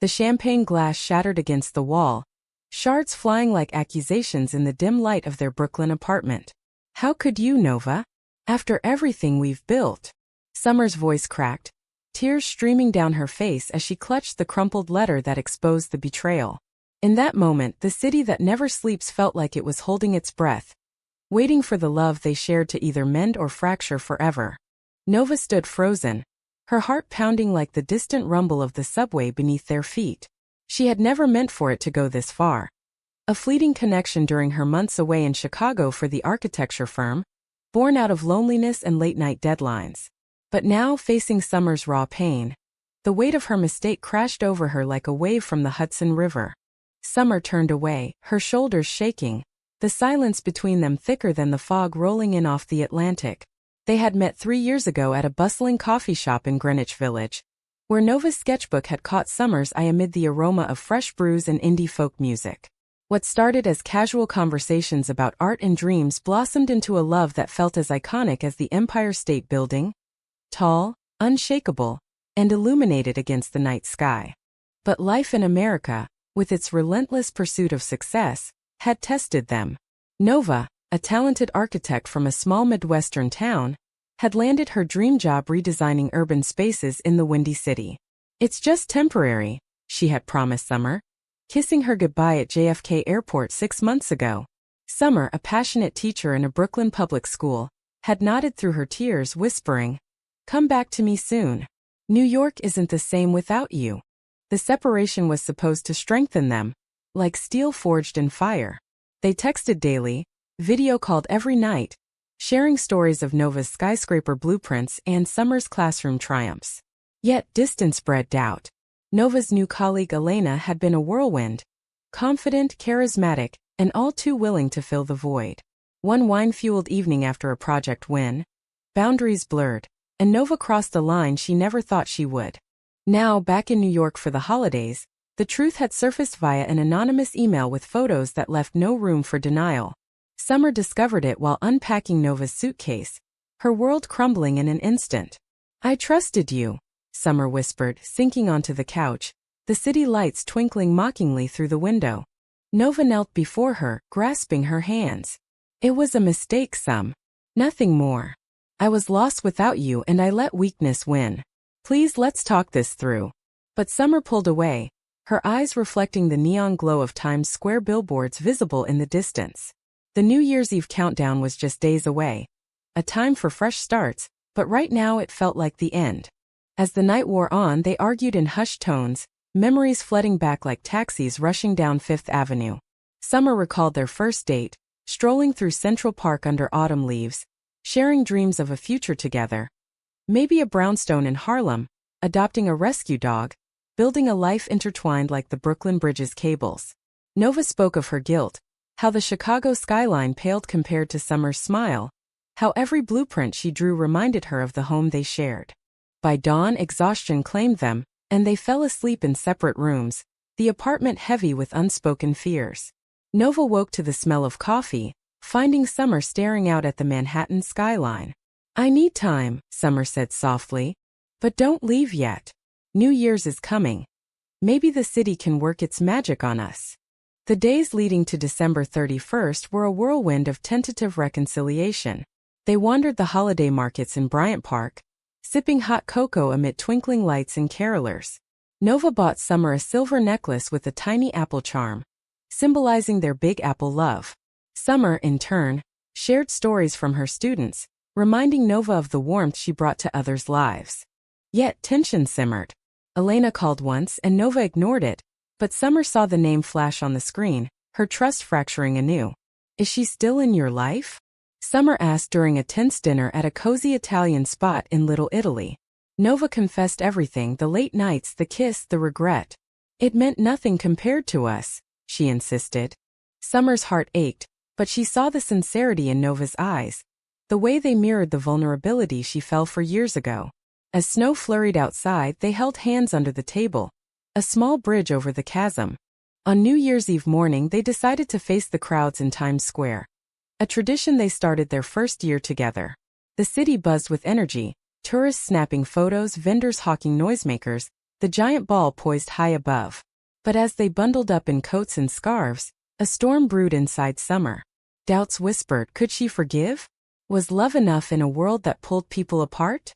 The champagne glass shattered against the wall, shards flying like accusations in the dim light of their Brooklyn apartment. "How could you, Nova? After everything we've built?" Summer's voice cracked, tears streaming down her face as she clutched the crumpled letter that exposed the betrayal. In that moment, the city that never sleeps felt like it was holding its breath, waiting for the love they shared to either mend or fracture forever. Nova stood frozen, her heart pounding like the distant rumble of the subway beneath their feet. She had never meant for it to go this far. A fleeting connection during her months away in Chicago for the architecture firm, born out of loneliness and late-night deadlines. But now, facing Summer's raw pain, the weight of her mistake crashed over her like a wave from the Hudson River. Summer turned away, her shoulders shaking, the silence between them thicker than the fog rolling in off the Atlantic. They had met 3 years ago at a bustling coffee shop in Greenwich Village, where Nova's sketchbook had caught Summer's eye amid the aroma of fresh brews and indie folk music. What started as casual conversations about art and dreams blossomed into a love that felt as iconic as the Empire State Building, tall, unshakable, and illuminated against the night sky. But life in America, with its relentless pursuit of success, had tested them. Nova, a talented architect from a small Midwestern town, had landed her dream job redesigning urban spaces in the Windy City. "It's just temporary," she had promised Summer, kissing her goodbye at JFK Airport 6 months ago. Summer, a passionate teacher in a Brooklyn public school, had nodded through her tears, whispering, "Come back to me soon. New York isn't the same without you." The separation was supposed to strengthen them, like steel forged in fire. They texted daily, video called every night, sharing stories of Nova's skyscraper blueprints and Summer's classroom triumphs. Yet distance bred doubt. Nova's new colleague Elena had been a whirlwind, confident, charismatic, and all too willing to fill the void. One wine-fueled evening after a project win, boundaries blurred, and Nova crossed the line she never thought she would. Now, back in New York for the holidays, the truth had surfaced via an anonymous email with photos that left no room for denial. Summer discovered it while unpacking Nova's suitcase, her world crumbling in an instant. "I trusted you," Summer whispered, sinking onto the couch, the city lights twinkling mockingly through the window. Nova knelt before her, grasping her hands. "It was a mistake, nothing more. I was lost without you and I let weakness win. Please, let's talk this through." But Summer pulled away, her eyes reflecting the neon glow of Times Square billboards visible in the distance. The New Year's Eve countdown was just days away, a time for fresh starts, but right now it felt like the end. As the night wore on, they argued in hushed tones, memories flooding back like taxis rushing down Fifth Avenue. Summer recalled their first date, strolling through Central Park under autumn leaves, sharing dreams of a future together. Maybe a brownstone in Harlem, adopting a rescue dog, building a life intertwined like the Brooklyn Bridge's cables. Nova spoke of her guilt, how the Chicago skyline paled compared to Summer's smile, how every blueprint she drew reminded her of the home they shared. By dawn, exhaustion claimed them, and they fell asleep in separate rooms, the apartment heavy with unspoken fears. Nova woke to the smell of coffee, finding Summer staring out at the Manhattan skyline. "I need time," Summer said softly. "But don't leave yet. New Year's is coming. Maybe the city can work its magic on us." The days leading to December 31st were a whirlwind of tentative reconciliation. They wandered the holiday markets in Bryant Park, sipping hot cocoa amid twinkling lights and carolers. Nova bought Summer a silver necklace with a tiny apple charm, symbolizing their Big Apple love. Summer, in turn, shared stories from her students, reminding Nova of the warmth she brought to others' lives. Yet tension simmered. Elena called once and Nova ignored it, but Summer saw the name flash on the screen, her trust fracturing anew. "Is she still in your life?" Summer asked during a tense dinner at a cozy Italian spot in Little Italy. Nova confessed everything, the late nights, the kiss, the regret. "It meant nothing compared to us," she insisted. Summer's heart ached, but she saw the sincerity in Nova's eyes, the way they mirrored the vulnerability she felt for years ago. As snow flurried outside, they held hands under the table, a small bridge over the chasm. On New Year's Eve morning, they decided to face the crowds in Times Square, a tradition they started their first year together. The city buzzed with energy, tourists snapping photos, vendors hawking noisemakers, the giant ball poised high above. But as they bundled up in coats and scarves, a storm brewed inside Summer. Doubts whispered, could she forgive? Was love enough in a world that pulled people apart?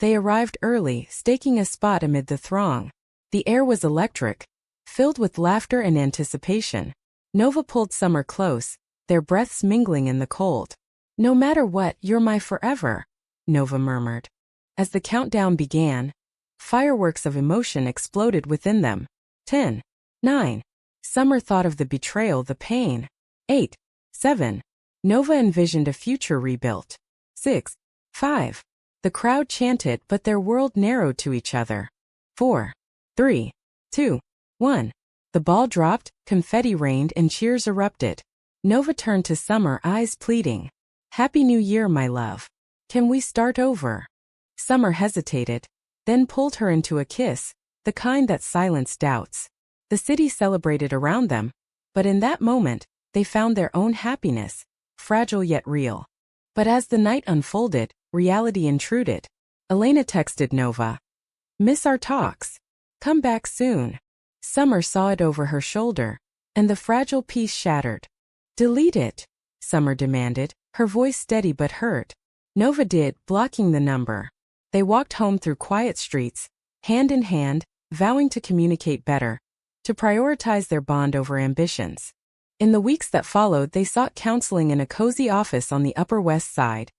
They arrived early, staking a spot amid the throng. The air was electric, filled with laughter and anticipation. Nova pulled Summer close, their breaths mingling in the cold. No matter what, you're my forever, Nova murmured. As the countdown began, fireworks of emotion exploded within them. 10, 9. Summer thought of the betrayal, the pain. 8, 7. Nova envisioned a future rebuilt. 6, 5. The crowd chanted, but their world narrowed to each other. 4, 3, 2, 1. The ball dropped, confetti rained, and cheers erupted. Nova turned to Summer, eyes pleading. Happy New Year, my love. Can we start over? Summer hesitated, then pulled her into a kiss, the kind that silenced doubts. The city celebrated around them, but in that moment, they found their own happiness, fragile yet real. But as the night unfolded, reality intruded. Elena texted Nova. Miss our talks. Come back soon. Summer saw it over her shoulder, and the fragile piece shattered. Delete it, Summer demanded, her voice steady but hurt. Nova did, blocking the number. They walked home through quiet streets, hand in hand, vowing to communicate better, to prioritize their bond over ambitions. In the weeks that followed, they sought counseling in a cozy office on the Upper West Side,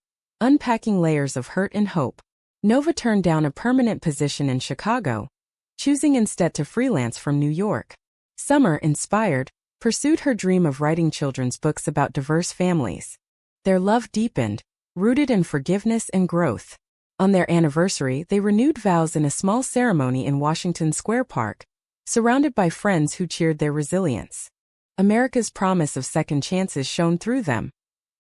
unpacking layers of hurt and hope. Nova turned down a permanent position in Chicago, choosing instead to freelance from New York. Summer, inspired, pursued her dream of writing children's books about diverse families. Their love deepened, rooted in forgiveness and growth. On their anniversary, they renewed vows in a small ceremony in Washington Square Park, surrounded by friends who cheered their resilience. America's promise of second chances shone through them,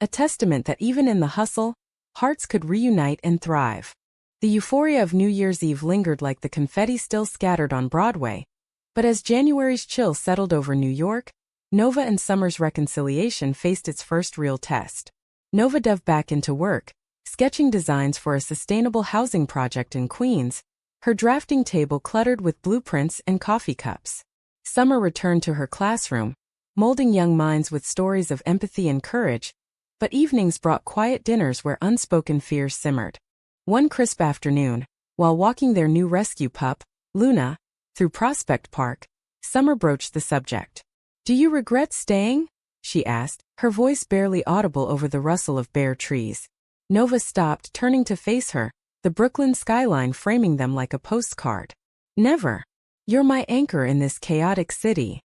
a testament that even in the hustle, hearts could reunite and thrive. The euphoria of New Year's Eve lingered like the confetti still scattered on Broadway, but as January's chill settled over New York, Nova and Summer's reconciliation faced its first real test. Nova dove back into work, sketching designs for a sustainable housing project in Queens, her drafting table cluttered with blueprints and coffee cups. Summer returned to her classroom, molding young minds with stories of empathy and courage, but evenings brought quiet dinners where unspoken fears simmered. One crisp afternoon, while walking their new rescue pup, Luna, through Prospect Park, Summer broached the subject. Do you regret staying? She asked, her voice barely audible over the rustle of bare trees. Nova stopped, turning to face her, the Brooklyn skyline framing them like a postcard. Never. You're my anchor in this chaotic city.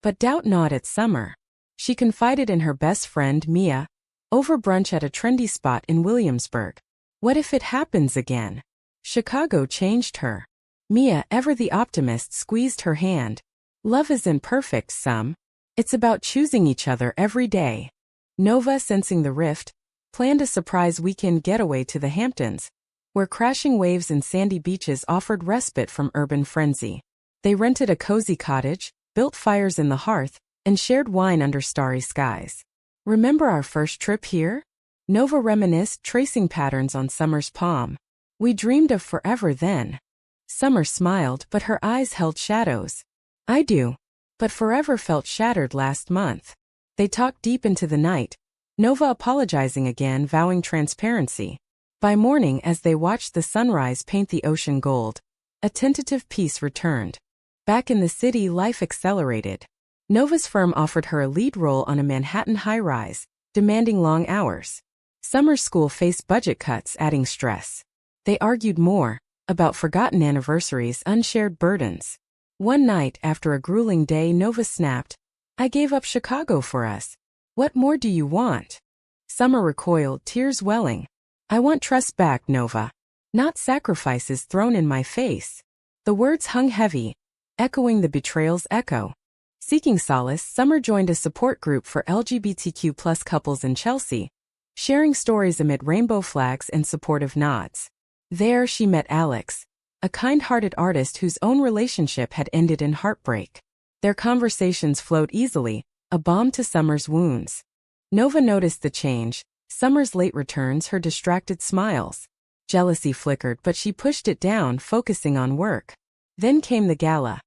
But doubt not at Summer. She confided in her best friend, Mia, over brunch at a trendy spot in Williamsburg. What if it happens again? Chicago changed her. Mia, ever the optimist, squeezed her hand. Love isn't perfect, Sum. It's about choosing each other every day. Nova, sensing the rift, planned a surprise weekend getaway to the Hamptons, where crashing waves and sandy beaches offered respite from urban frenzy. They rented a cozy cottage, built fires in the hearth, and shared wine under starry skies. Remember our first trip here? Nova reminisced, tracing patterns on Summer's palm. We dreamed of forever then. Summer smiled, but her eyes held shadows. I do. But forever felt shattered last month. They talked deep into the night, Nova apologizing again, vowing transparency. By morning, as they watched the sunrise paint the ocean gold, a tentative peace returned. Back in the city, life accelerated. Nova's firm offered her a lead role on a Manhattan high-rise, demanding long hours. Summer's school faced budget cuts, adding stress. They argued more, about forgotten anniversaries, unshared burdens. One night, after a grueling day, Nova snapped, I gave up Chicago for us. What more do you want? Summer recoiled, tears welling. I want trust back, Nova. Not sacrifices thrown in my face. The words hung heavy, echoing the betrayal's echo. Seeking solace, Summer joined a support group for LGBTQ+ couples in Chelsea, sharing stories amid rainbow flags and supportive nods. There she met Alex, a kind-hearted artist whose own relationship had ended in heartbreak. Their conversations flowed easily, a balm to Summer's wounds. Nova noticed the change, Summer's late returns, her distracted smiles. Jealousy flickered, but she pushed it down, focusing on work. Then came the gala.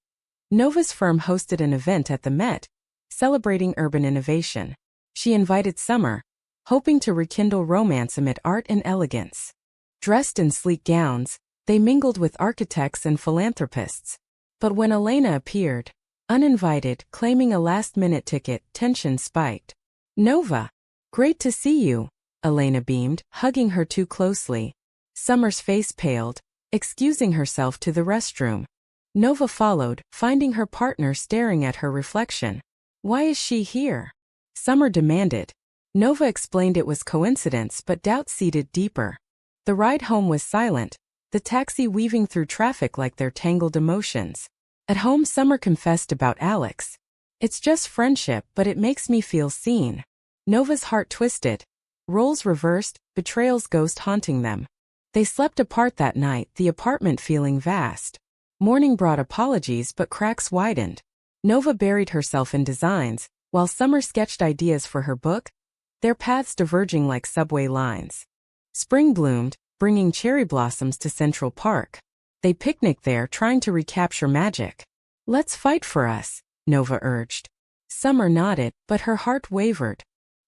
Nova's firm hosted an event at the Met, celebrating urban innovation. She invited Summer, hoping to rekindle romance amid art and elegance. Dressed in sleek gowns, they mingled with architects and philanthropists. But when Elena appeared, uninvited, claiming a last-minute ticket, tension spiked. "Nova, great to see you," Elena beamed, hugging her too closely. Summer's face paled, excusing herself to the restroom. Nova followed, finding her partner staring at her reflection. "Why is she here?" Summer demanded. Nova explained it was coincidence, but doubt seeded deeper. The ride home was silent, the taxi weaving through traffic like their tangled emotions. At home, Summer confessed about Alex. "It's just friendship, but it makes me feel seen." Nova's heart twisted. Roles reversed, betrayal's ghost haunting them. They slept apart that night, the apartment feeling vast. Morning brought apologies, but cracks widened. Nova buried herself in designs, while Summer sketched ideas for her book, their paths diverging like subway lines. Spring bloomed, bringing cherry blossoms to Central Park. They picnicked there, trying to recapture magic. "Let's fight for us," Nova urged. Summer nodded, but her heart wavered.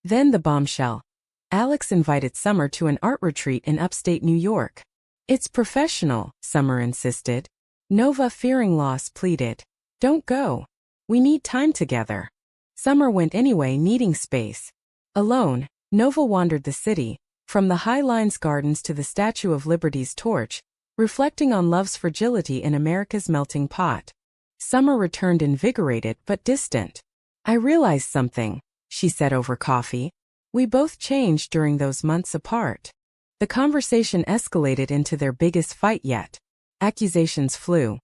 Then the bombshell. Alex invited Summer to an art retreat in upstate New York. "It's professional," Summer insisted. Nova, fearing loss, pleaded. "Don't go. We need time together." Summer went anyway, needing space. Alone, Nova wandered the city, from the High Lines Gardens to the Statue of Liberty's torch, reflecting on love's fragility in America's melting pot. Summer returned invigorated but distant. "I realized something," she said over coffee. "We both changed during those months apart." The conversation escalated into their biggest fight yet. Accusations flew.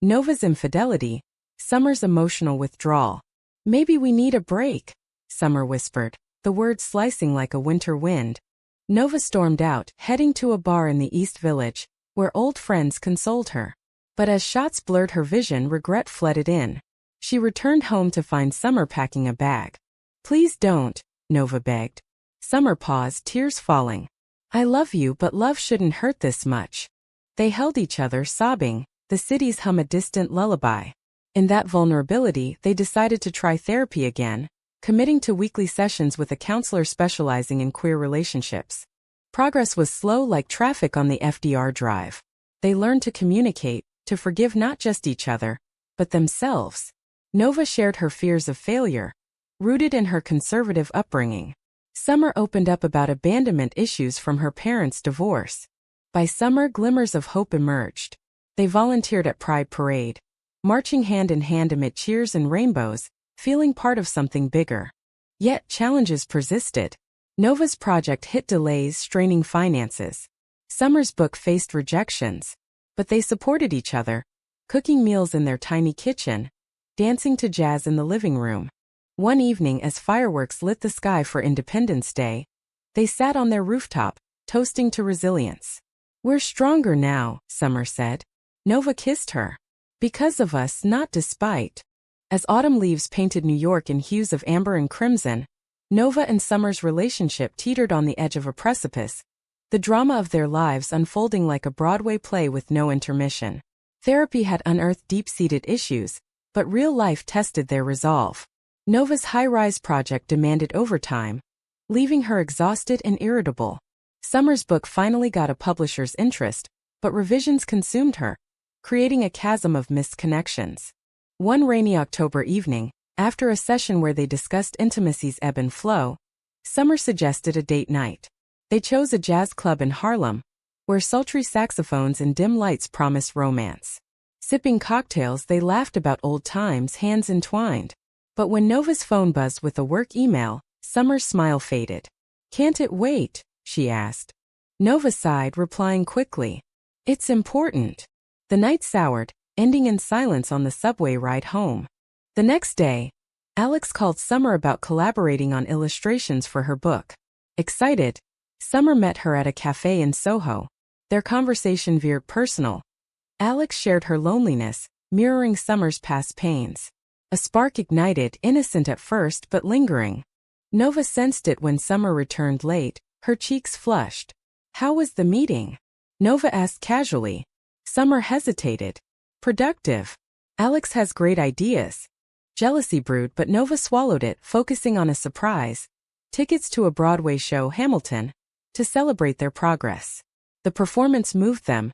Nova's infidelity, Summer's emotional withdrawal. "Maybe we need a break," Summer whispered, the words slicing like a winter wind. Nova stormed out, heading to a bar in the East Village, where old friends consoled her. But as shots blurred her vision, regret flooded in. She returned home to find Summer packing a bag. "Please don't," Nova begged. Summer paused, tears falling. "I love you, but love shouldn't hurt this much." They held each other, sobbing, the city's hum a distant lullaby. In that vulnerability, they decided to try therapy again, committing to weekly sessions with a counselor specializing in queer relationships. Progress was slow like traffic on the FDR drive. They learned to communicate, to forgive not just each other, but themselves. Nova shared her fears of failure, rooted in her conservative upbringing. Summer opened up about abandonment issues from her parents' divorce. By summer, glimmers of hope emerged. They volunteered at Pride Parade, marching hand in hand amid cheers and rainbows, feeling part of something bigger. Yet challenges persisted. Nova's project hit delays, straining finances. Summer's book faced rejections. But they supported each other, cooking meals in their tiny kitchen, dancing to jazz in the living room. One evening, as fireworks lit the sky for Independence Day, they sat on their rooftop, toasting to resilience. "We're stronger now," Summer said. Nova kissed her. "Because of us, not despite." As autumn leaves painted New York in hues of amber and crimson, Nova and Summer's relationship teetered on the edge of a precipice, the drama of their lives unfolding like a Broadway play with no intermission. Therapy had unearthed deep-seated issues, but real life tested their resolve. Nova's high-rise project demanded overtime, leaving her exhausted and irritable. Summer's book finally got a publisher's interest, but revisions consumed her, creating a chasm of missed connections. One rainy October evening, after a session where they discussed intimacy's ebb and flow, Summer suggested a date night. They chose a jazz club in Harlem, where sultry saxophones and dim lights promised romance. Sipping cocktails, they laughed about old times, hands entwined. But when Nova's phone buzzed with a work email, Summer's smile faded. "Can't it wait?" she asked. Nova sighed, replying quickly, "It's important." The night soured, ending in silence on the subway ride home. The next day, Alex called Summer about collaborating on illustrations for her book. Excited, Summer met her at a cafe in Soho. Their conversation veered personal. Alex shared her loneliness, mirroring Summer's past pains. A spark ignited, innocent at first but lingering. Nova sensed it when Summer returned late, her cheeks flushed. "How was the meeting?" Nova asked casually. Summer hesitated. Productive. Alex has great ideas. Jealousy brewed, but Nova swallowed it, focusing on a surprise. Tickets to a Broadway show, Hamilton, to celebrate their progress. The performance moved them,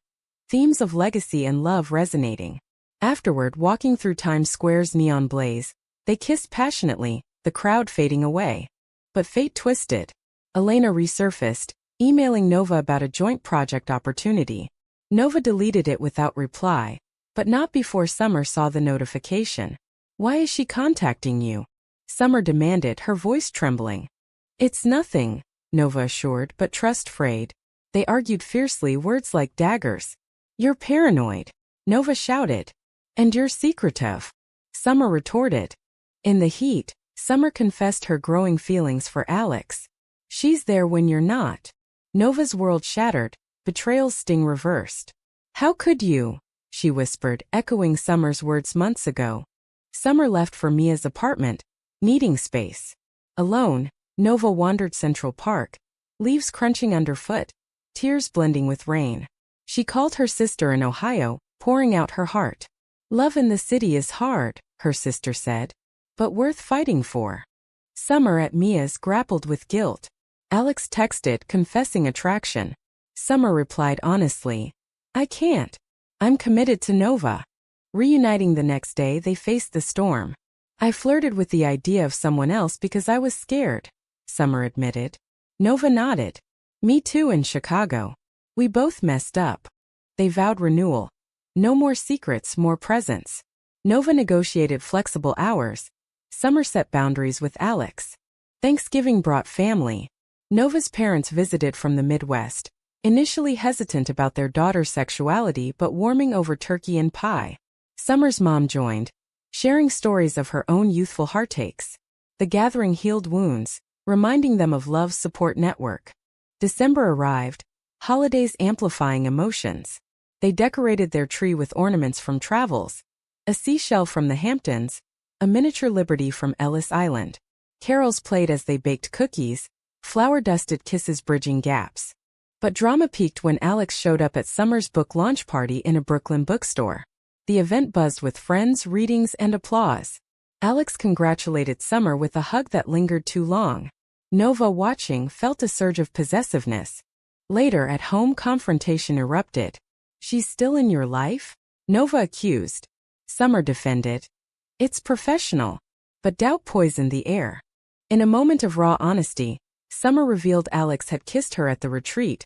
themes of legacy and love resonating. Afterward, walking through Times Square's neon blaze, they kissed passionately, the crowd fading away. But fate twisted. Elena resurfaced, emailing Nova about a joint project opportunity. Nova deleted it without reply, but not before Summer saw the notification. "Why is she contacting you?" Summer demanded, her voice trembling. "It's nothing," Nova assured, but trust frayed. They argued fiercely, words like daggers. "You're paranoid," Nova shouted. "And you're secretive," Summer retorted. In the heat, Summer confessed her growing feelings for Alex. "She's there when you're not." Nova's world shattered, betrayal's sting reversed. "How could you?" she whispered, echoing Summer's words months ago. Summer left for Mia's apartment, needing space. Alone, Nova wandered Central Park, leaves crunching underfoot, tears blending with rain. She called her sister in Ohio, pouring out her heart. "Love in the city is hard," her sister said, "but worth fighting for." Summer at Mia's grappled with guilt. Alex texted, confessing attraction. Summer replied honestly, "I can't. I'm committed to Nova." Reuniting the next day, they faced the storm. "I flirted with the idea of someone else because I was scared," Summer admitted. Nova nodded. "Me too in Chicago. We both messed up." They vowed renewal. No more secrets, more presence. Nova negotiated flexible hours. Summer set boundaries with Alex. Thanksgiving brought family. Nova's parents visited from the Midwest, initially hesitant about their daughter's sexuality but warming over turkey and pie. Summer's mom joined, sharing stories of her own youthful heartaches. The gathering healed wounds, reminding them of love's support network. December arrived, holidays amplifying emotions. They decorated their tree with ornaments from travels, a seashell from the Hamptons, a miniature Liberty from Ellis Island. Carols played as they baked cookies, flower-dusted kisses bridging gaps. But drama peaked when Alex showed up at Summer's book launch party in a Brooklyn bookstore. The event buzzed with friends, readings, and applause. Alex congratulated Summer with a hug that lingered too long. Nova, watching, felt a surge of possessiveness. Later at home, confrontation erupted. "She's still in your life?" Nova accused. Summer defended. "It's professional." But doubt poisoned the air. In a moment of raw honesty, Summer revealed Alex had kissed her at the retreat.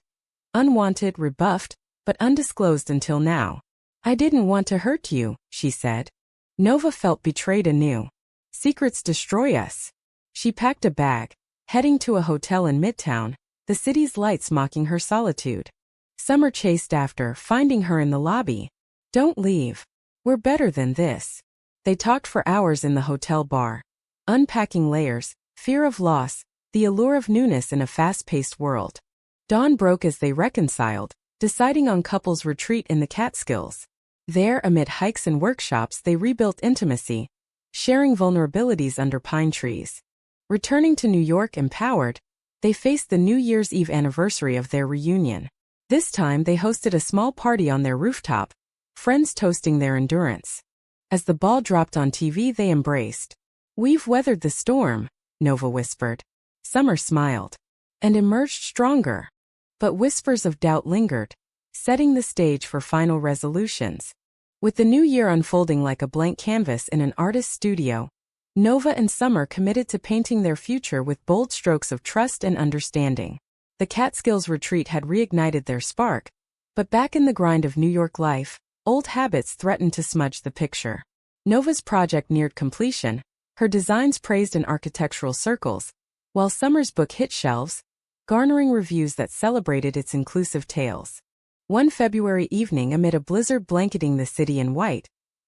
Unwanted, rebuffed, but undisclosed until now. "I didn't want to hurt you," she said. Nova felt betrayed anew. "Secrets destroy us." She packed a bag, heading to a hotel in Midtown, the city's lights mocking her solitude. Summer chased after, finding her in the lobby. "Don't leave. We're better than this." They talked for hours in the hotel bar, unpacking layers, fear of loss, the allure of newness in a fast-paced world. Dawn broke as they reconciled, deciding on couples retreat in the Catskills. There, amid hikes and workshops, they rebuilt intimacy, sharing vulnerabilities under pine trees. Returning to New York empowered, they faced the New Year's Eve anniversary of their reunion. This time they hosted a small party on their rooftop, friends toasting their endurance. As the ball dropped on TV, they embraced. "We've weathered the storm," Nova whispered. Summer smiled. "And emerged stronger." But whispers of doubt lingered, setting the stage for final resolutions. With the new year unfolding like a blank canvas in an artist's studio, Nova and Summer committed to painting their future with bold strokes of trust and understanding. The Catskills retreat had reignited their spark, but back in the grind of New York life, old habits threatened to smudge the picture. Nova's project neared completion, her designs praised in architectural circles, while Summer's book hit shelves, garnering reviews that celebrated its inclusive tales. One February evening, amid a blizzard blanketing the city in white,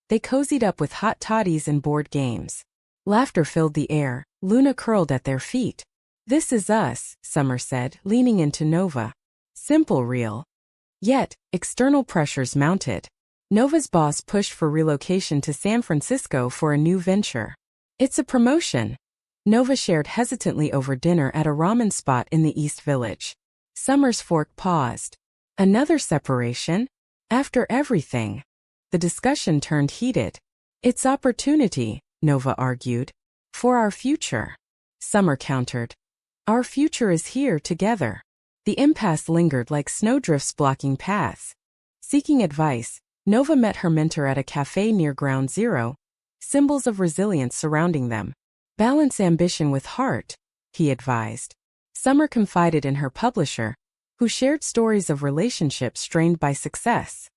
they cozied up with hot toddies and board games. Laughter filled the air, Luna curled at their feet. "This is us," Summer said, leaning into Nova. Simple, real. Yet, external pressures mounted. Nova's boss pushed for relocation to San Francisco for a new venture. "It's a promotion," Nova shared hesitantly over dinner at a ramen spot in the East Village. Summer's fork paused. "Another separation? After everything?" The discussion turned heated. It's opportunity, Nova argued. For our future. Summer countered. Our future is here together. The impasse lingered like snowdrifts blocking paths. Seeking advice, Nova met her mentor at a cafe near Ground Zero, symbols of resilience surrounding them. Balance ambition with heart, he advised. Summer confided in her publisher, who shared stories of relationships strained by success.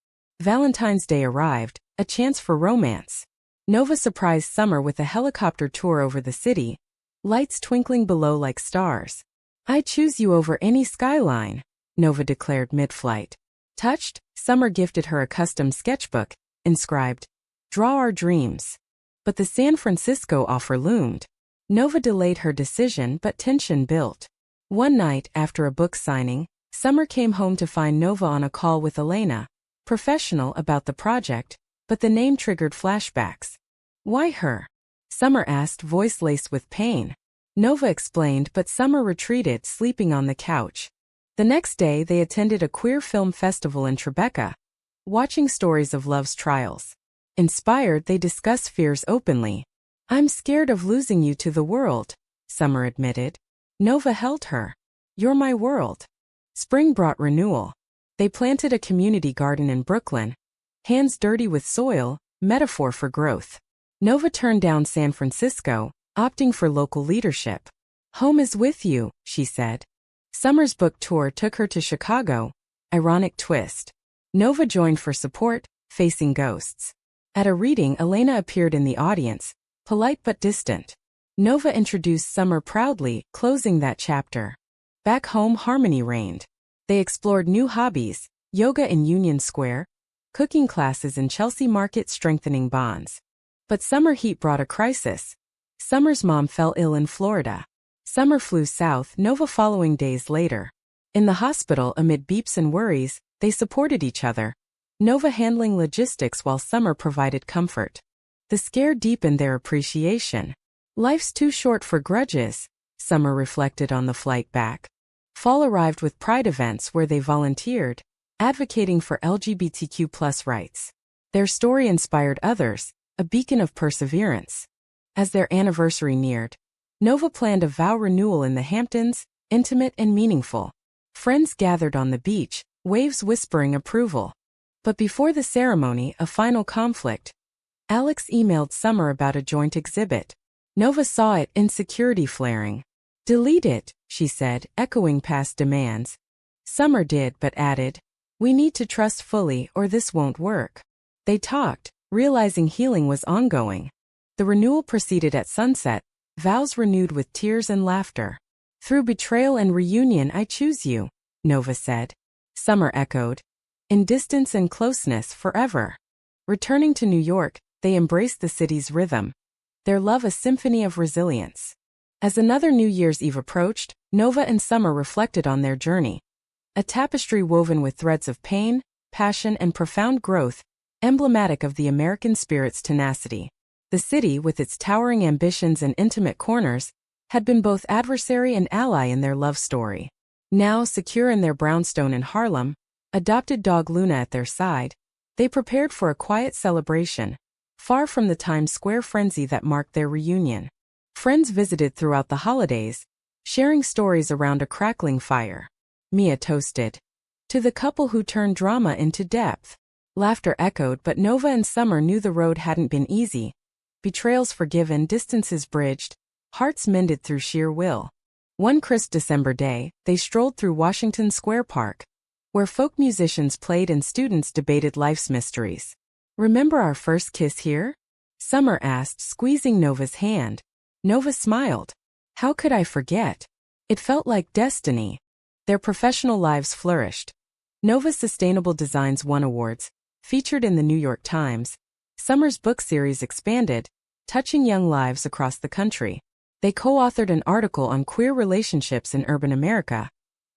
Valentine's Day arrived, a chance for romance. Nova surprised Summer with a helicopter tour over the city, lights twinkling below like stars. I choose you over any skyline, Nova declared mid-flight. Touched, Summer gifted her a custom sketchbook, inscribed, Draw Our Dreams. But the San Francisco offer loomed. Nova delayed her decision, but tension built. One night, after a book signing, Summer came home to find Nova on a call with Elena, professional about the project, but the name triggered flashbacks. Why her? Summer asked, voice laced with pain. Nova explained, but Summer retreated, sleeping on the couch. The next day, they attended a queer film festival in Tribeca, watching stories of love's trials. Inspired, they discussed fears openly. I'm scared of losing you to the world, Summer admitted. Nova held her. You're my world. Spring brought renewal. They planted a community garden in Brooklyn, hands dirty with soil, metaphor for growth. Nova turned down San Francisco, opting for local leadership. Home is with you, she said. Summer's book tour took her to Chicago. Ironic twist. Nova joined for support, facing ghosts. At a reading, Elena appeared in the audience, polite but distant. Nova introduced Summer proudly, closing that chapter. Back home, harmony reigned. They explored new hobbies, yoga in Union Square, cooking classes in Chelsea Market, strengthening bonds. But summer heat brought a crisis. Summer's mom fell ill in Florida. Summer flew south, Nova following days later. In the hospital, amid beeps and worries, they supported each other. Nova handling logistics while Summer provided comfort. The scare deepened their appreciation. Life's too short for grudges, Summer reflected on the flight back. Fall arrived with pride events where they volunteered, advocating for LGBTQ+ rights. Their story inspired others, a beacon of perseverance. As their anniversary neared, Nova planned a vow renewal in the Hamptons, intimate and meaningful. Friends gathered on the beach, waves whispering approval. But before the ceremony, a final conflict. Alex emailed Summer about a joint exhibit. Nova saw it, insecurity flaring. Delete it, she said, echoing past demands. Summer did, but added, we need to trust fully or this won't work. They talked, realizing healing was ongoing. The renewal proceeded at sunset, vows renewed with tears and laughter. Through betrayal and reunion I choose you, Nova said. Summer echoed. In distance and closeness forever. Returning to New York, they embraced the city's rhythm. Their love a symphony of resilience. As another New Year's Eve approached, Nova and Summer reflected on their journey. A tapestry woven with threads of pain, passion and profound growth, emblematic of the American spirit's tenacity. The city, with its towering ambitions and intimate corners, had been both adversary and ally in their love story. Now, secure in their brownstone in Harlem, adopted dog Luna at their side, they prepared for a quiet celebration, far from the Times Square frenzy that marked their reunion. Friends visited throughout the holidays, sharing stories around a crackling fire. Mia toasted. To the couple who turned drama into depth. Laughter echoed, but Nova and Summer knew the road hadn't been easy. Betrayals forgiven, distances bridged, hearts mended through sheer will. One crisp December day, they strolled through Washington Square Park, where folk musicians played and students debated life's mysteries. Remember our first kiss here? Summer asked, squeezing Nova's hand. Nova smiled. How could I forget? It felt like destiny. Their professional lives flourished. Nova's Sustainable Designs won awards, featured in the New York Times. Summer's book series expanded, touching young lives across the country. They co-authored an article on queer relationships in urban America,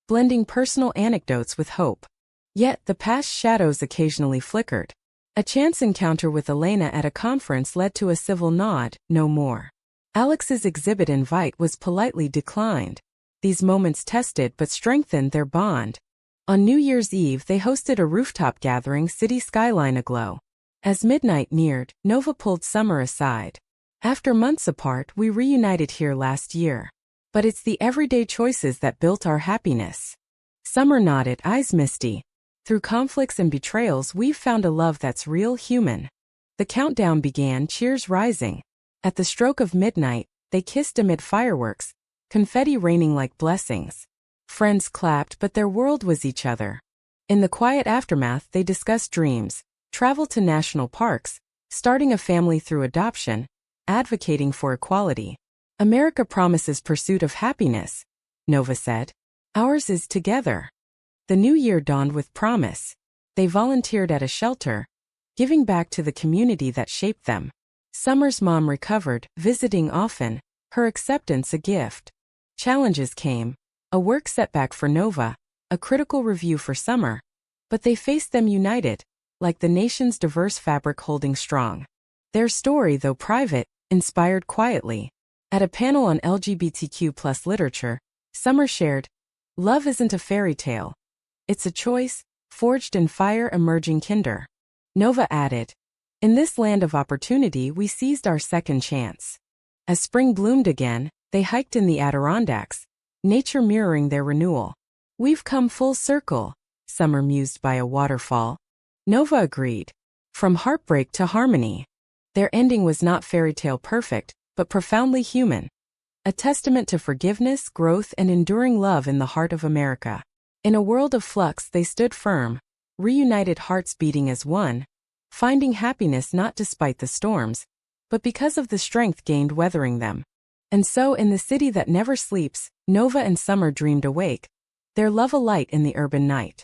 blending personal anecdotes with hope. Yet, the past shadows occasionally flickered. A chance encounter with Elena at a conference led to a civil nod, no more. Alex's exhibit invite was politely declined. These moments tested but strengthened their bond. On New Year's Eve, they hosted a rooftop gathering, city skyline aglow. As midnight neared, Nova pulled Summer aside. After months apart, we reunited here last year. But it's the everyday choices that built our happiness. Summer nodded, eyes misty. Through conflicts and betrayals, we've found a love that's real, human. The countdown began, cheers rising. At the stroke of midnight, they kissed amid fireworks, confetti raining like blessings. Friends clapped, but their world was each other. In the quiet aftermath, they discussed dreams, travel to national parks, starting a family through adoption, advocating for equality. America promises pursuit of happiness, Nova said. Ours is together. The new year dawned with promise. They volunteered at a shelter, giving back to the community that shaped them. Summer's mom recovered, visiting often, her acceptance a gift. Challenges came. A work setback for Nova, a critical review for Summer. But they faced them united, like the nation's diverse fabric holding strong. Their story, though private, inspired quietly. At a panel on LGBTQ+ literature, Summer shared, "Love isn't a fairy tale. It's a choice, forged in fire, emerging kinder." Nova added, "In this land of opportunity, we seized our second chance." As spring bloomed again, they hiked in the Adirondacks, nature mirroring their renewal. "We've come full circle," Summer mused by a waterfall. Nova agreed. From heartbreak to harmony. Their ending was not fairy tale perfect, but profoundly human. A testament to forgiveness, growth, and enduring love in the heart of America. In a world of flux, they stood firm, reunited, hearts beating as one, finding happiness not despite the storms, but because of the strength gained weathering them. And so, in the city that never sleeps, Nova and Summer dreamed awake, their love alight in the urban night.